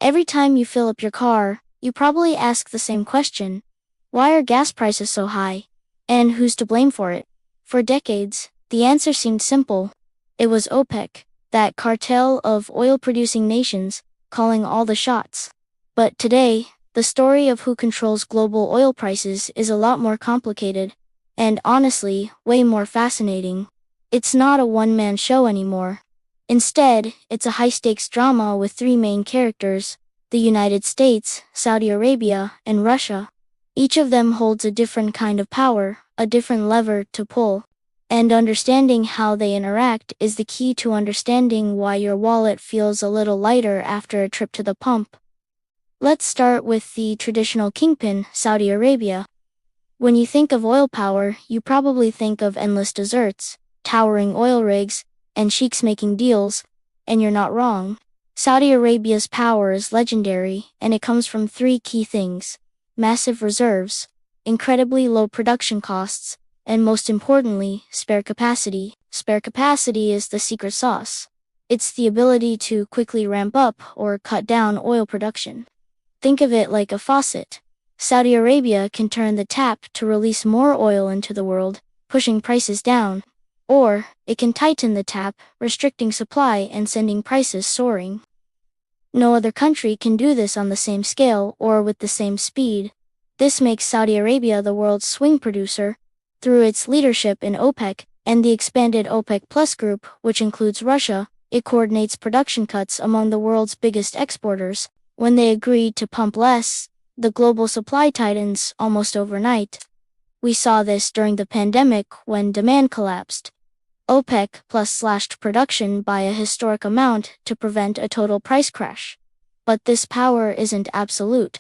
Every time you fill up your car, you probably ask the same question. Why are gas prices so high? And who's to blame for it? For decades, the answer seemed simple. It was OPEC, that cartel of oil-producing nations, calling all the shots. But today, the story of who controls global oil prices is a lot more complicated, and honestly, way more fascinating. It's not a one-man show anymore. Instead, it's a high-stakes drama with three main characters: the United States, Saudi Arabia, and Russia. Each of them holds a different kind of power, a different lever to pull. And understanding how they interact is the key to understanding why your wallet feels a little lighter after a trip to the pump. Let's start with the traditional kingpin, Saudi Arabia. When you think of oil power, you probably think of endless deserts, towering oil rigs, and sheiks making deals, and you're not wrong. Saudi Arabia's power is legendary, and it comes from three key things: massive reserves, incredibly low production costs, and most importantly, spare capacity. Spare capacity is the secret sauce. It's the ability to quickly ramp up or cut down oil production. Think of it like a faucet. Saudi Arabia can turn the tap to release more oil into the world, pushing prices down. Or, it can tighten the tap, restricting supply and sending prices soaring. No other country can do this on the same scale or with the same speed. This makes Saudi Arabia the world's swing producer. Through its leadership in OPEC and the expanded OPEC Plus group, which includes Russia, it coordinates production cuts among the world's biggest exporters. When they agree to pump less, the global supply tightens almost overnight. We saw this during the pandemic when demand collapsed. OPEC Plus slashed production by a historic amount to prevent a total price crash. But this power isn't absolute.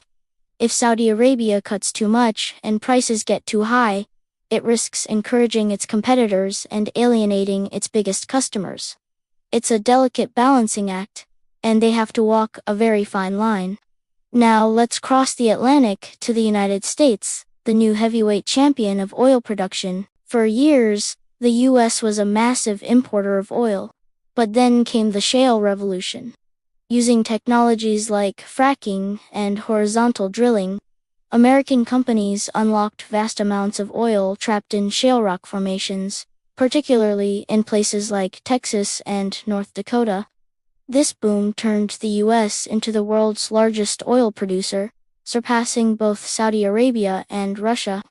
If Saudi Arabia cuts too much and prices get too high, it risks encouraging its competitors and alienating its biggest customers. It's a delicate balancing act, and they have to walk a very fine line. Now let's cross the Atlantic to the United States, the new heavyweight champion of oil production. For years, the US was a massive importer of oil. But then came the shale revolution. Using technologies like fracking and horizontal drilling, American companies unlocked vast amounts of oil trapped in shale rock formations, particularly in places like Texas and North Dakota. This boom turned the US into the world's largest oil producer, surpassing both Saudi Arabia and Russia.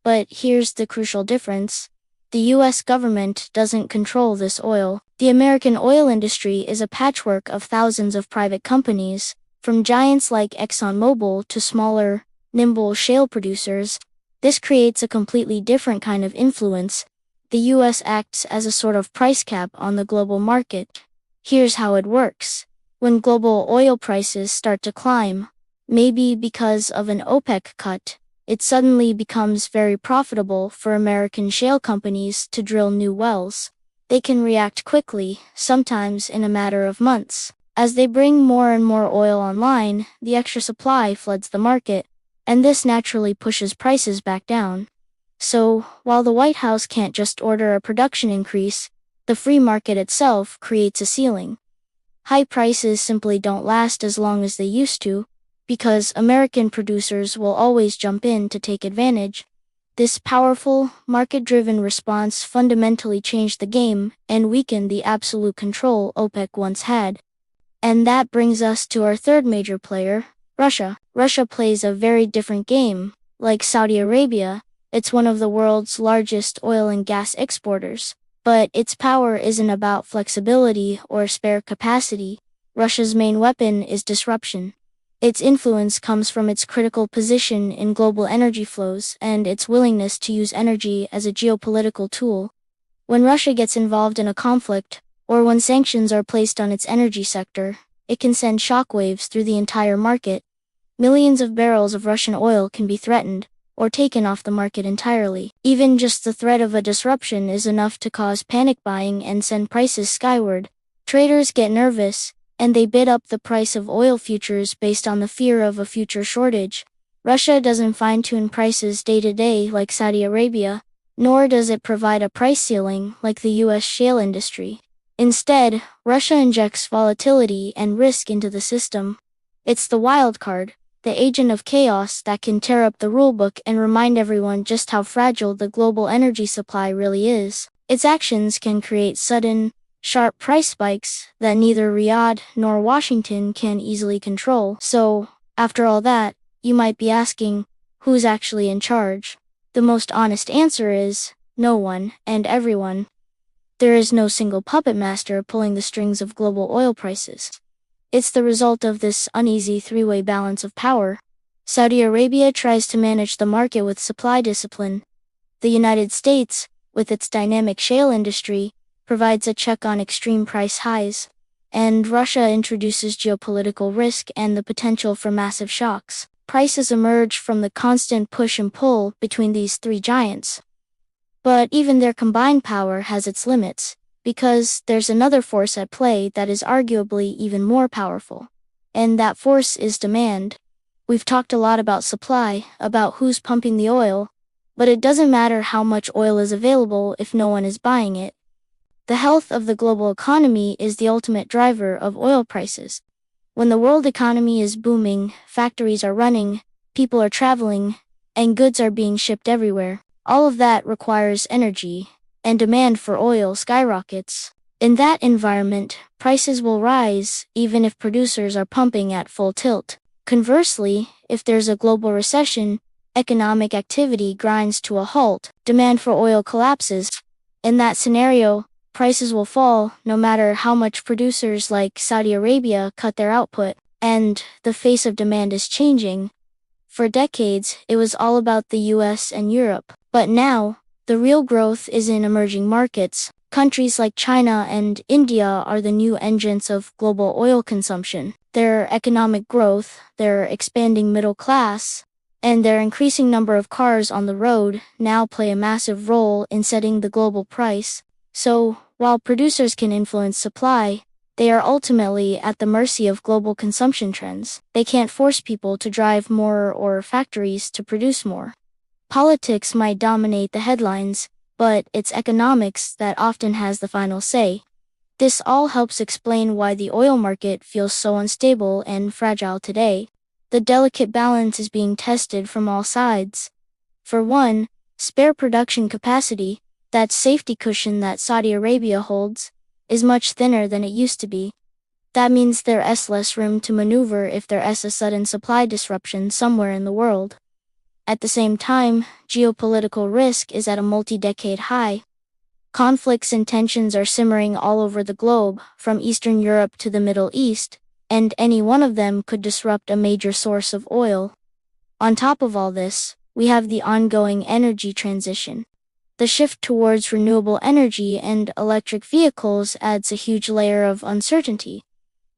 But here's the crucial difference. The US government doesn't control this oil. The American oil industry is a patchwork of thousands of private companies, from giants like ExxonMobil to smaller, nimble shale producers. This creates a completely different kind of influence. The US acts as a sort of price cap on the global market. Here's how it works. When global oil prices start to climb, maybe because of an OPEC cut, it suddenly becomes very profitable for American shale companies to drill new wells. They can react quickly, sometimes in a matter of months. As they bring more and more oil online, the extra supply floods the market, and this naturally pushes prices back down. So, while the White House can't just order a production increase, the free market itself creates a ceiling. High prices simply don't last as long as they used to, because American producers will always jump in to take advantage. This powerful, market-driven response fundamentally changed the game and weakened the absolute control OPEC once had. And that brings us to our third major player, Russia. Russia plays a very different game. Like Saudi Arabia, it's one of the world's largest oil and gas exporters. But its power isn't about flexibility or spare capacity. Russia's main weapon is disruption. Its influence comes from its critical position in global energy flows and its willingness to use energy as a geopolitical tool. When Russia gets involved in a conflict, or when sanctions are placed on its energy sector, it can send shockwaves through the entire market. Millions of barrels of Russian oil can be threatened, or taken off the market entirely. Even just the threat of a disruption is enough to cause panic buying and send prices skyward. Traders get nervous, and they bid up the price of oil futures based on the fear of a future shortage. Russia doesn't fine-tune prices day to day like Saudi Arabia, nor does it provide a price ceiling like the US shale industry. Instead, Russia injects volatility and risk into the system. It's the wild card, the agent of chaos that can tear up the rulebook and remind everyone just how fragile the global energy supply really is. Its actions can create sudden, sharp price spikes that neither Riyadh nor Washington can easily control. So, after all that, you might be asking, who's actually in charge? The most honest answer is, no one and everyone. There is no single puppet master pulling the strings of global oil prices. It's the result of this uneasy three-way balance of power. Saudi Arabia tries to manage the market with supply discipline. The United States, with its dynamic shale industry, provides a check on extreme price highs. And Russia introduces geopolitical risk and the potential for massive shocks. Prices emerge from the constant push and pull between these three giants. But even their combined power has its limits, because there's another force at play that is arguably even more powerful. And that force is demand. We've talked a lot about supply, about who's pumping the oil, but it doesn't matter how much oil is available if no one is buying it. The health of the global economy is the ultimate driver of oil prices. When the world economy is booming, factories are running, people are traveling, and goods are being shipped everywhere. All of that requires energy, and demand for oil skyrockets. In that environment, prices will rise, even if producers are pumping at full tilt. Conversely, if there's a global recession, economic activity grinds to a halt, demand for oil collapses. In that scenario, prices will fall no matter how much producers like Saudi Arabia cut their output, and the face of demand is changing. For decades, it was all about the US and Europe, but now, the real growth is in emerging markets. Countries like China and India are the new engines of global oil consumption. Their economic growth, their expanding middle class, and their increasing number of cars on the road now play a massive role in setting the global price. So, while producers can influence supply, they are ultimately at the mercy of global consumption trends. They can't force people to drive more or factories to produce more. Politics might dominate the headlines, but it's economics that often has the final say. This all helps explain why the oil market feels so unstable and fragile today. The delicate balance is being tested from all sides. For one, spare production capacity, that safety cushion that Saudi Arabia holds, is much thinner than it used to be. That means there is less room to maneuver if there is a sudden supply disruption somewhere in the world. At the same time, geopolitical risk is at a multi-decade high. Conflicts and tensions are simmering all over the globe, from Eastern Europe to the Middle East, and any one of them could disrupt a major source of oil. On top of all this, we have the ongoing energy transition. The shift towards renewable energy and electric vehicles adds a huge layer of uncertainty.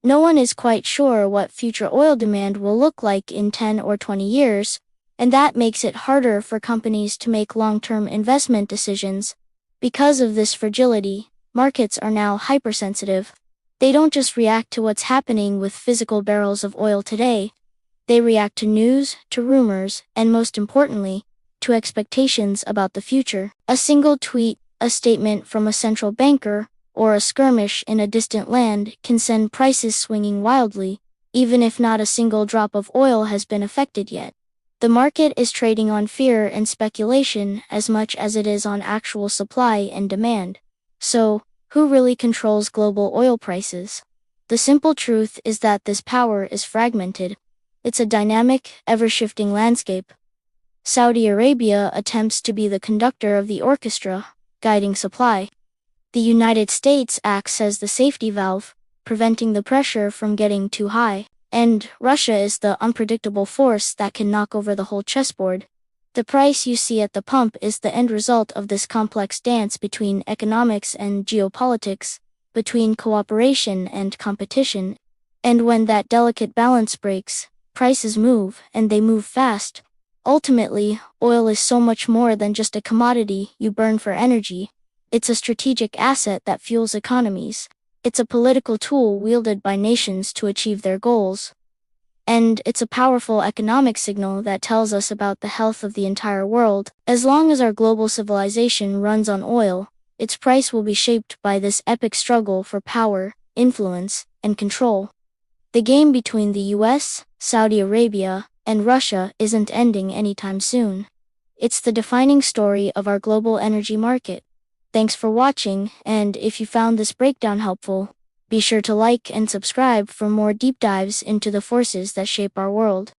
No one is quite sure what future oil demand will look like in 10 or 20 years, and that makes it harder for companies to make long-term investment decisions. Because of this fragility, markets are now hypersensitive. They don't just react to what's happening with physical barrels of oil today. They react to news, to rumors, and most importantly, to expectations about the future. A single tweet, a statement from a central banker, or a skirmish in a distant land can send prices swinging wildly, even if not a single drop of oil has been affected yet. The market is trading on fear and speculation as much as it is on actual supply and demand. So, who really controls global oil prices? The simple truth is that this power is fragmented. It's a dynamic, ever-shifting landscape. Saudi Arabia attempts to be the conductor of the orchestra, guiding supply. The United States acts as the safety valve, preventing the pressure from getting too high. And Russia is the unpredictable force that can knock over the whole chessboard. The price you see at the pump is the end result of this complex dance between economics and geopolitics, between cooperation and competition. And when that delicate balance breaks, prices move, and they move fast. Ultimately, oil is so much more than just a commodity you burn for energy. It's a strategic asset that fuels economies. It's a political tool wielded by nations to achieve their goals. And it's a powerful economic signal that tells us about the health of the entire world. As long as our global civilization runs on oil, its price will be shaped by this epic struggle for power, influence, and control. The game between the US, Saudi Arabia, and Russia isn't ending anytime soon. It's the defining story of our global energy market. Thanks for watching, and if you found this breakdown helpful, be sure to like and subscribe for more deep dives into the forces that shape our world.